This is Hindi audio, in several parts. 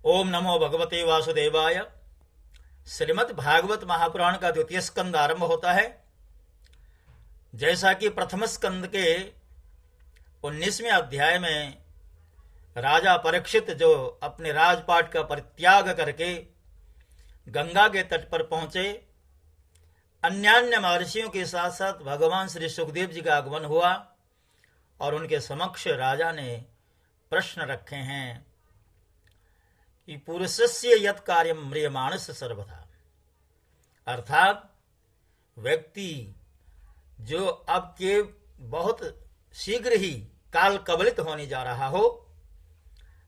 ओम नमो भगवते वासुदेवाय। श्रीमद् भागवत महापुराण का द्वितीय स्कंद आरंभ होता है। जैसा कि प्रथम स्कंद के 19वें अध्याय में राजा परीक्षित जो अपने राजपाट का परित्याग करके गंगा के तट पर पहुंचे, अन्यान्य महर्षियों के साथ साथ भगवान श्री सुखदेव जी का आगमन हुआ और उनके समक्ष राजा ने प्रश्न रखे हैं कि पुरुषस्य यत् कार्यम म्रियमाणस्य सर्वथा, अर्थात व्यक्ति जो अब के बहुत शीघ्र ही काल कबलित होने जा रहा हो,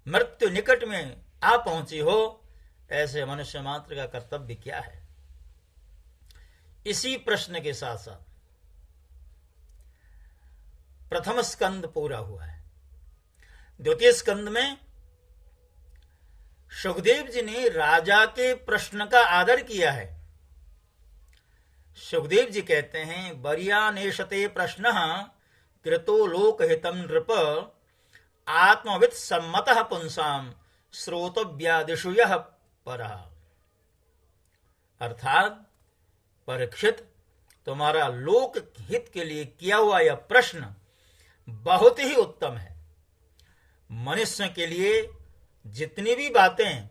मृत्यु निकट में आ पहुंची हो, ऐसे मनुष्य मात्र का कर्तव्य क्या है। इसी प्रश्न के साथ साथ प्रथम स्कंद पूरा हुआ है। द्वितीय स्कंद में सुखदेव जी ने राजा के प्रश्न का आदर किया है। सुखदेव जी कहते हैं, बरियानेशते प्रश्न कृतो लोकहितं नृप आत्मवित् सम्मतः पुंसाम श्रोतव्यादिषु यः परः। अर्थात परीक्षित, तुम्हारा लोक हित के लिए किया हुआ यह प्रश्न बहुत ही उत्तम है। मनुष्य के लिए जितनी भी बातें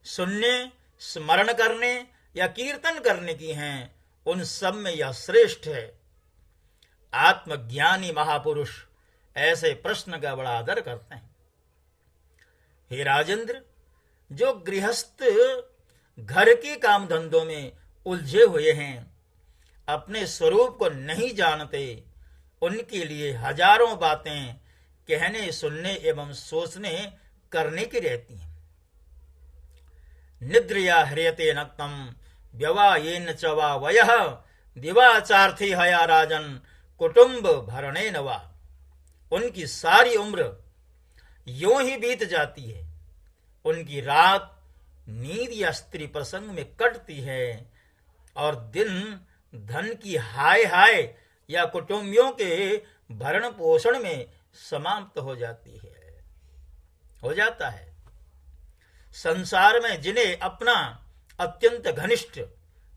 सुनने, स्मरण करने या कीर्तन करने की हैं, उन सब में यह श्रेष्ठ है। आत्मज्ञानी महापुरुष ऐसे प्रश्न का बड़ा आदर करते हैं। हे राजेंद्र, जो गृहस्थ घर के काम धंधों में उलझे हुए हैं, अपने स्वरूप को नहीं जानते, उनके लिए हजारों बातें कहने, सुनने एवं सोचने करने की रहती हैं। निद्रया ह्रियते नक्तम व्यवायेन च वा वयः दिवाचार्थी हया राजन कुटुंब भरणेन वा। उनकी सारी उम्र यूं ही बीत जाती है। उनकी रात नींद या स्त्री प्रसंग में कटती है और दिन धन की हाय हाय या कुटुंबियों के भरण पोषण में समाप्त हो जाता है। संसार में जिन्हें अपना अत्यंत घनिष्ठ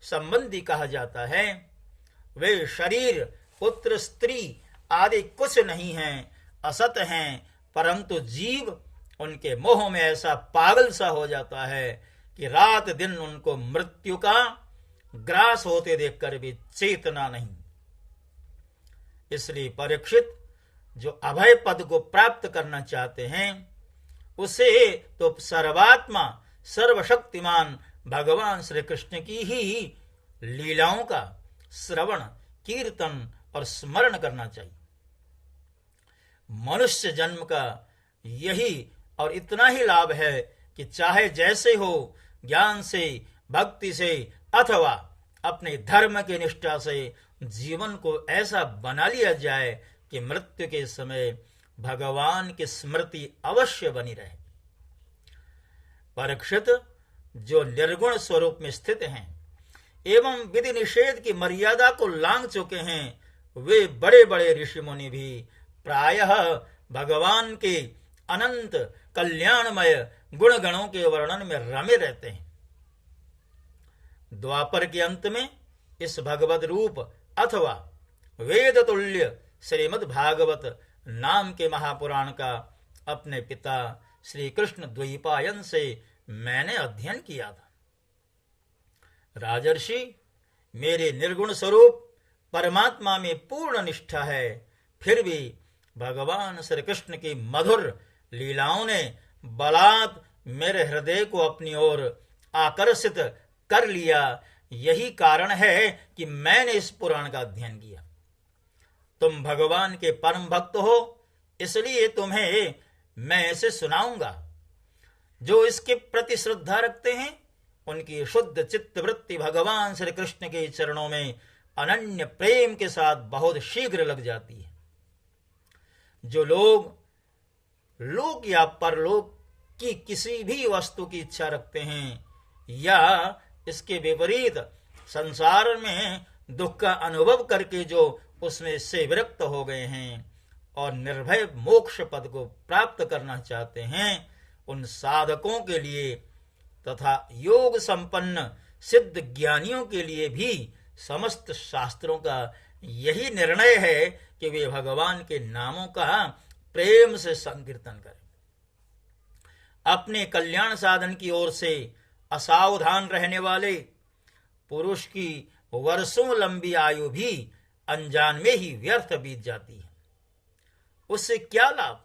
संबंधी कहा जाता है, वे शरीर, पुत्र, स्त्री आदि कुछ नहीं हैं, असत हैं, परंतु जीव उनके मोह में ऐसा पागल सा हो जाता है कि रात दिन उनको मृत्यु का ग्रास होते देखकर भी चेतना नहीं। इसलिए परीक्षित, जो अभय पद को प्राप्त करना चाहते हैं, उसे तो सर्वात्मा सर्वशक्तिमान भगवान श्री कृष्ण की ही लीलाओं का श्रवण, कीर्तन और स्मरण करना चाहिए। मनुष्य जन्म का यही और इतना ही लाभ है कि चाहे जैसे हो, ज्ञान से, भक्ति से अथवा अपने धर्म की निष्ठा से जीवन को ऐसा बना लिया जाए कि मृत्यु के समय भगवान की स्मृति अवश्य बनी रहे। परीक्षित, जो निर्गुण स्वरूप में स्थित हैं एवं विधि निषेध की मर्यादा को लांघ चुके हैं, वे बड़े बड़े ऋषि मुनि भी प्रायः भगवान के अनंत कल्याणमय गुण गणों के वर्णन में रमे रहते हैं। द्वापर के अंत में इस भगवत रूप अथवा वेद तुल्य श्रीमद् भागवत नाम के महापुराण का अपने पिता श्री कृष्ण द्वैपायन से मैंने अध्ययन किया था। राजर्षि, मेरे निर्गुण स्वरूप परमात्मा में पूर्ण निष्ठा है, फिर भी भगवान श्री कृष्ण की मधुर लीलाओं ने बलात् मेरे हृदय को अपनी ओर आकर्षित कर लिया। यही कारण है कि मैंने इस पुराण का अध्ययन किया। तुम भगवान के परम भक्त हो, इसलिए तुम्हें मैं इसे सुनाऊंगा। जो इसके प्रति श्रद्धा रखते हैं, उनकी शुद्ध चित्त वृत्ति भगवान श्री कृष्ण के चरणों में अनन्य प्रेम के साथ बहुत शीघ्र लग जाती है। जो लोग लोक या परलोक की किसी भी वस्तु की इच्छा रखते हैं या इसके विपरीत संसार में दुख का अनुभव करके जो उसमें से विरक्त हो गए हैं और निर्भय मोक्ष पद को प्राप्त करना चाहते हैं, उन साधकों के लिए तथा योग संपन्न सिद्ध ज्ञानियों के लिए भी समस्त शास्त्रों का यही निर्णय है कि वे भगवान के नामों का प्रेम से संकीर्तन करें। अपने कल्याण साधन की ओर से असावधान रहने वाले पुरुष की वर्षों लंबी आयु भी अनजान में ही व्यर्थ बीत जाती है। उससे क्या लाभ?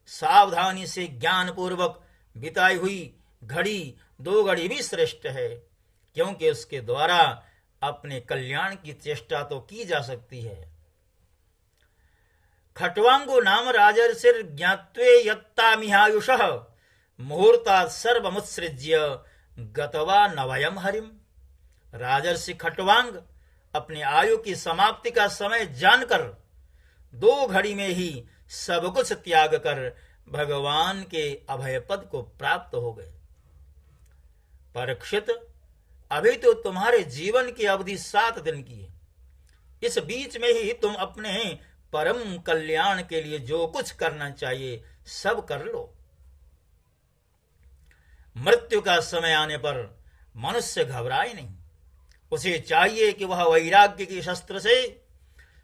सावधानी से ज्ञान पूर्वक बिताई हुई घड़ी 2 घड़ी भी श्रेष्ठ है, क्योंकि उसके द्वारा अपने कल्याण की चेष्टा तो की जा सकती है। खट्वांगो नाम राजर्षिर ज्ञात्वे यत्तामिहायुषः मुहूर्तात् सर्वमुत्सृज्य गतवा नवयम हरिम। राजर्षि खट्वांग अपने आयु की समाप्ति का समय जानकर 2 घड़ी में ही सब कुछ त्याग कर भगवान के अभय पद को प्राप्त हो गए। परीक्षित, अभी तो तुम्हारे जीवन की अवधि 7 दिन की है। इस बीच में ही तुम अपने परम कल्याण के लिए जो कुछ करना चाहिए सब कर लो। मृत्यु का समय आने पर मनुष्य घबराए नहीं। उसे चाहिए कि वह वैराग्य की शस्त्र से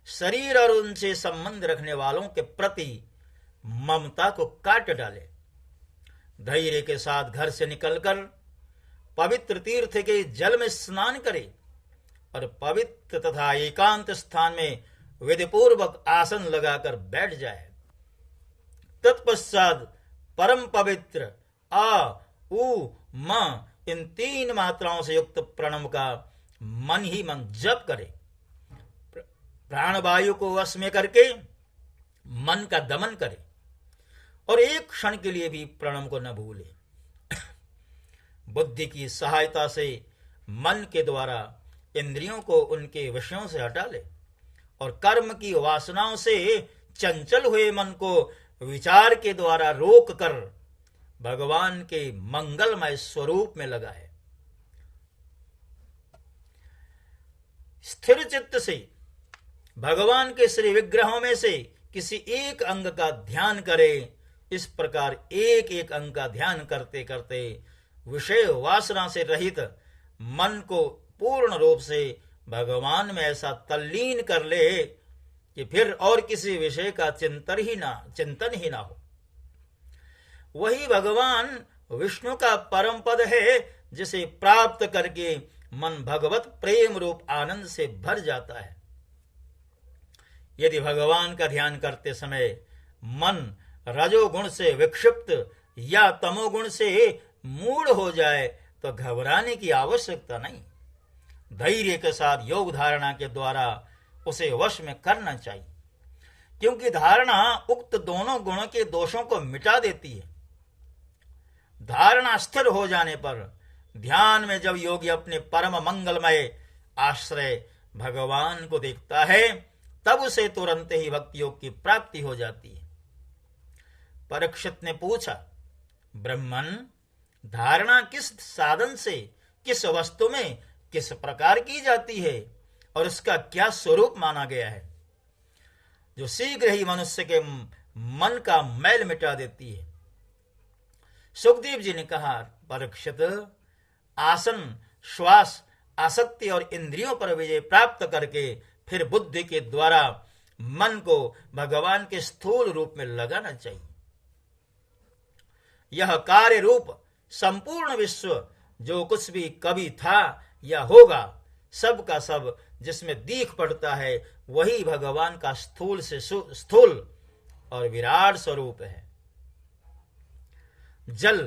शरीर और उनसे संबंध रखने वालों के प्रति ममता को काट डाले। धैर्य के साथ घर से निकलकर पवित्र तीर्थ के जल में स्नान करे और पवित्र तथा एकांत स्थान में विधिपूर्वक आसन लगाकर बैठ जाए। तत्पश्चात परम पवित्र आ उ म इन 3 मात्राओं से युक्त प्रणव का मन ही मन जप करे। प्राणवायु को वश में करके मन का दमन करे और एक क्षण के लिए भी प्रणव को न भूले। बुद्धि की सहायता से मन के द्वारा इंद्रियों को उनके विषयों से हटा ले और कर्म की वासनाओं से चंचल हुए मन को विचार के द्वारा रोक कर भगवान के मंगलमय स्वरूप में लगाए। स्थिर चित्त से भगवान के श्री विग्रहों में से किसी एक अंग का ध्यान करे। इस प्रकार एक एक अंग का ध्यान करते करते विषय वासना से रहित मन को पूर्ण रूप से भगवान में ऐसा तल्लीन कर ले कि फिर और किसी विषय का चिंतन ही ना हो। वही भगवान विष्णु का परम पद है, जिसे प्राप्त करके मन भगवत प्रेम रूप आनंद से भर जाता है। यदि भगवान का ध्यान करते समय मन रजोगुण से विक्षिप्त या तमोगुण से मूढ़ हो जाए तो घबराने की आवश्यकता नहीं। धैर्य के साथ योग धारणा के द्वारा उसे वश में करना चाहिए, क्योंकि धारणा उक्त दोनों गुणों के दोषों को मिटा देती है। धारणा स्थिर हो जाने पर ध्यान में जब योगी अपने परम मंगलमय आश्रय भगवान को देखता है, तब उसे तुरंत ही भक्ति योग की प्राप्ति हो जाती है। परीक्षित ने पूछा, ब्रह्मन, धारणा किस साधन से, किस वस्तु में, किस प्रकार की जाती है और उसका क्या स्वरूप माना गया है, जो शीघ्र ही मनुष्य के मन का मैल मिटा देती है? सुखदेव जी ने कहा, परीक्षित, आसन, श्वास, आसक्ति और इंद्रियों पर विजय प्राप्त करके फिर बुद्धि के द्वारा मन को भगवान के स्थूल रूप में लगाना चाहिए। यह कार्य रूप संपूर्ण विश्व जो कुछ भी कभी था या होगा, सब का सब जिसमें दीख पड़ता है, वही भगवान का स्थूल से स्थूल और विराट स्वरूप है। जल,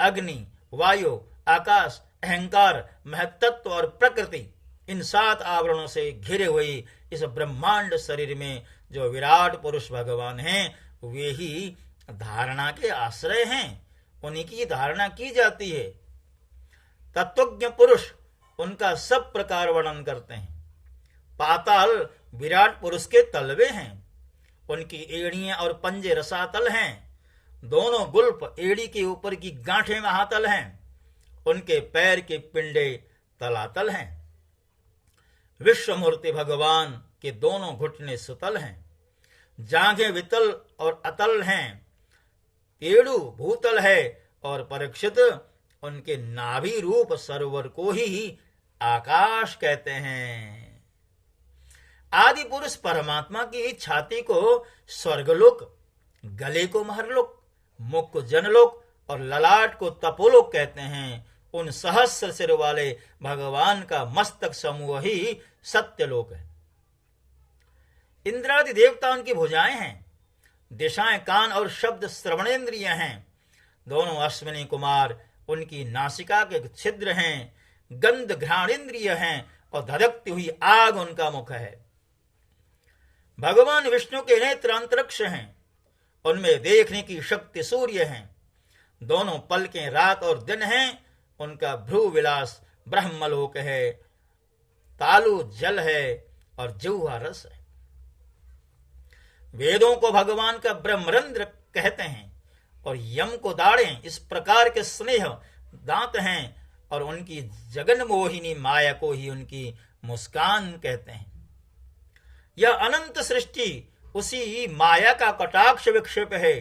अग्नि, वायु, आकाश, अहंकार, महत्त्व और प्रकृति, इन 7 आवरणों से घिरे हुए इस ब्रह्मांड शरीर में जो विराट पुरुष भगवान हैं, वे ही धारणा के आश्रय हैं। उन्हीं की धारणा की जाती है। तत्वज्ञ पुरुष उनका सब प्रकार वर्णन करते हैं। पाताल विराट पुरुष के तलवे हैं। उनकी एड़ियां और पंजे रसातल हैं। दोनों गुल्फ एड़ी के ऊपर की गांठें महातल हैं। उनके पैर के पिंडे तलातल हैं। विश्वमूर्ति भगवान के दोनों घुटने सुतल हैं। जांघें वितल और अतल हैं। पेड़ू भूतल है और परीक्षित उनके नाभि रूप सरोवर को ही आकाश कहते हैं। आदि पुरुष परमात्मा की छाती को स्वर्गलोक, गले को महरलोक, मुख को जनलोक और ललाट को तपोलोक कहते हैं। उन सहस्र सिर वाले भगवान का मस्तक समूह ही सत्यलोक है। इंद्रादि देवता उनकी भुजाएं हैं, दिशाएं कान और शब्द श्रवणेन्द्रिय हैं। दोनों अश्विनी कुमार उनकी नासिका के छिद्र हैं, गंध घ्राणेन्द्रिय हैं और धधकती हुई आग उनका मुख है। भगवान विष्णु के नेत्र अंतरिक्ष हैं, उनमें देखने की शक्ति सूर्य है। दोनों पलकें रात और दिन हैं, उनका भ्रू विलास ब्रह्मलोक है। तालु जल है और जिह्वा रस है। वेदों को भगवान का ब्रह्मरंध्र कहते हैं और यम को दाढ़ें इस प्रकार के स्नेह दांत हैं और उनकी जगन मोहिनी माया को ही उनकी मुस्कान कहते हैं। यह अनंत सृष्टि उसी माया का कटाक्ष विक्षेप है।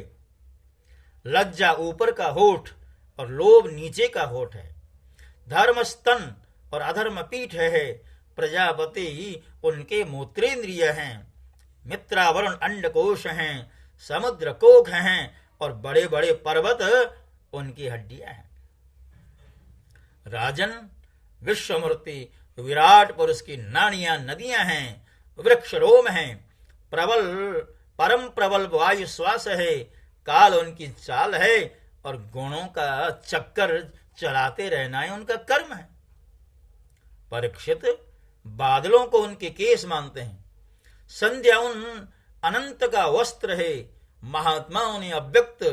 लज्जा ऊपर का होठ और लोभ नीचे का होठ है। धर्म स्तन और अधर्म पीठ है। प्रजापति उनके मूत्रेंद्रिय हैं। मित्रावरुण अंडकोश हैं। समुद्र कोख हैं और बड़े बड़े पर्वत उनकी हड्डियां हैं। राजन, विश्वमूर्ति विराट पुरुष की नाड़ियां नदियां हैं। वृक्ष रोम हैं। प्रबल परम प्रबल वायु श्वास है। काल उनकी चाल है और गुणों का चक्कर चलाते रहना ही उनका कर्म है। परीक्षित, बादलों को उनके केस मानते हैं। संध्या उन अनंत का वस्त्र है। महात्माओं ने अव्यक्त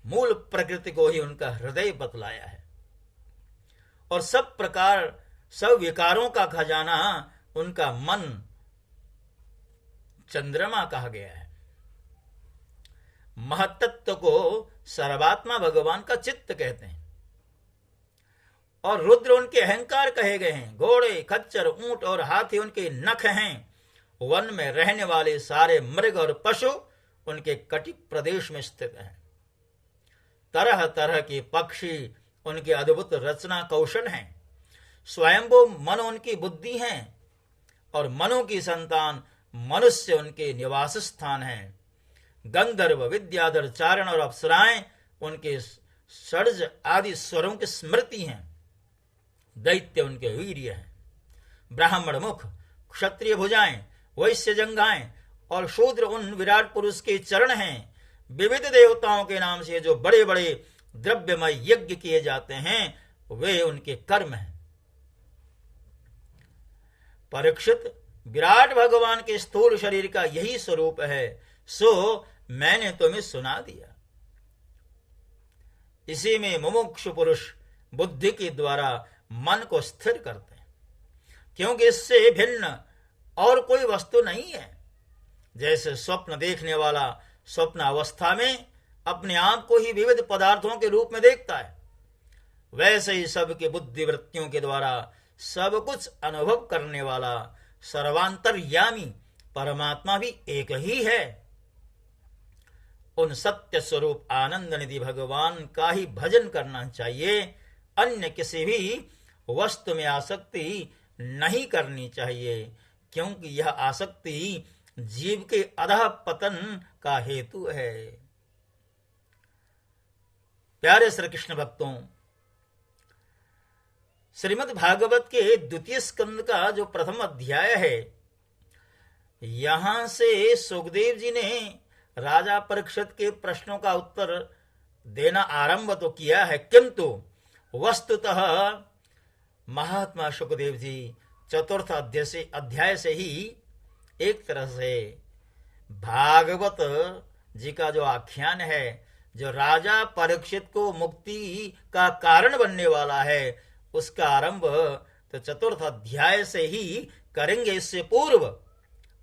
मूल प्रकृति को ही उनका हृदय बतलाया है और सब प्रकार सब विकारों का खजाना उनका मन चंद्रमा कहा गया है। महत्त्व को सर्वात्मा भगवान का चित्त कहते हैं और रुद्र उनके अहंकार कहे गए हैं। घोड़े, खच्चर, ऊंट और हाथी उनके नख हैं। वन में रहने वाले सारे मृग और पशु उनके कटिक प्रदेश में स्थित हैं। तरह तरह के पक्षी उनके अद्भुत रचना कौशल हैं। स्वयंभू मन उनकी बुद्धि है और मनु की संतान मनुष्य उनके निवास स्थान है। गंधर्व, विद्याधर, चारण और अप्सराएं उनके षड्ज आदि स्वरों की स्मृति हैं। दैत्य उनके वीर्य हैं। ब्राह्मण मुख, क्षत्रिय भुजाएं, वैश्य जंघाएं और शूद्र उन विराट पुरुष के चरण हैं। विविध देवताओं के नाम से जो बड़े बड़े द्रव्यमय यज्ञ किए जाते हैं वे उनके कर्म हैं। परीक्षित, विराट भगवान के स्थूल शरीर का यही स्वरूप है, सो मैंने तुम्हें सुना दिया। इसी में मुमुक्षु पुरुष बुद्धि के द्वारा मन को स्थिर करते हैं, क्योंकि इससे भिन्न और कोई वस्तु नहीं है। जैसे स्वप्न देखने वाला स्वप्न अवस्था में अपने आप को ही विविध पदार्थों के रूप में देखता है, वैसे ही सबके बुद्धि वृत्तियों के द्वारा सब कुछ अनुभव करने वाला सर्वांतर्यामी परमात्मा भी एक ही है। उन सत्य स्वरूप आनंद निधि भगवान का ही भजन करना चाहिए। अन्य किसी भी वस्तु में आसक्ति नहीं करनी चाहिए, क्योंकि यह आसक्ति जीव के अधः पतन का हेतु है। प्यारे श्री कृष्ण भक्तों, श्रीमद् भागवत के द्वितीय स्कंद का जो प्रथम अध्याय है, यहां से सुखदेव जी ने राजा परीक्षित के प्रश्नों का उत्तर देना आरंभ तो किया है, किंतु वस्तुतः महात्मा सुखदेव जी चतुर्थ अध्याय से ही एक तरह से भागवत जी का जो आख्यान है, जो राजा परीक्षित को मुक्ति का कारण बनने वाला है, उसका आरंभ तो चतुर्थ अध्याय से ही करेंगे। इससे पूर्व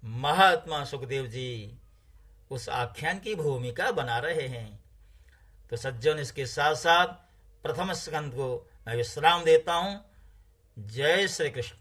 महात्मा सुखदेव जी उस आख्यान की भूमिका बना रहे हैं। तो सज्जन, इसके साथ साथ प्रथम स्कंद को मैं विश्राम देता हूं। जय श्री कृष्ण।